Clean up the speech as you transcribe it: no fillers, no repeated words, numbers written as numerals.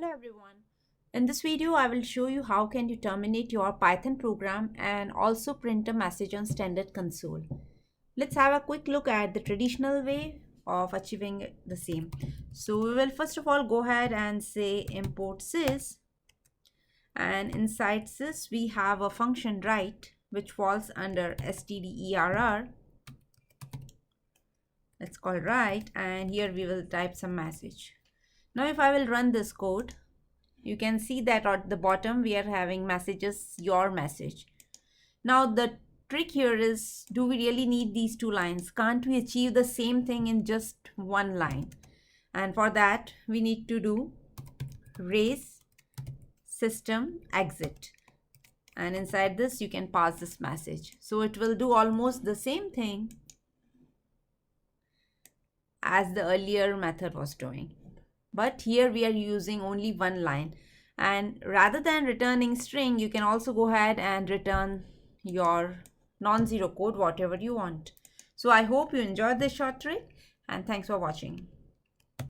Hello everyone. In this video, I will show you how can you terminate your Python program and also print a message on standard console. Let's have a quick look at the traditional way of achieving the same. So we will first of all go ahead and say import sys, and inside sys we have a function write which falls under stderr. Let's call write, and here we will type some message. Now if I will run this code, you can see that at the bottom we are having messages, your message. Now the trick here is, do we really need these two lines? Can't we achieve the same thing in just one line? And for that we need to do raise system exit, and inside this you can pass this message. So it will do almost the same thing as the earlier method was doing. But here we are using only one line, and rather than returning string, you can also go ahead and return your non-zero code, whatever you want. So I hope you enjoyed this short trick, and thanks for watching.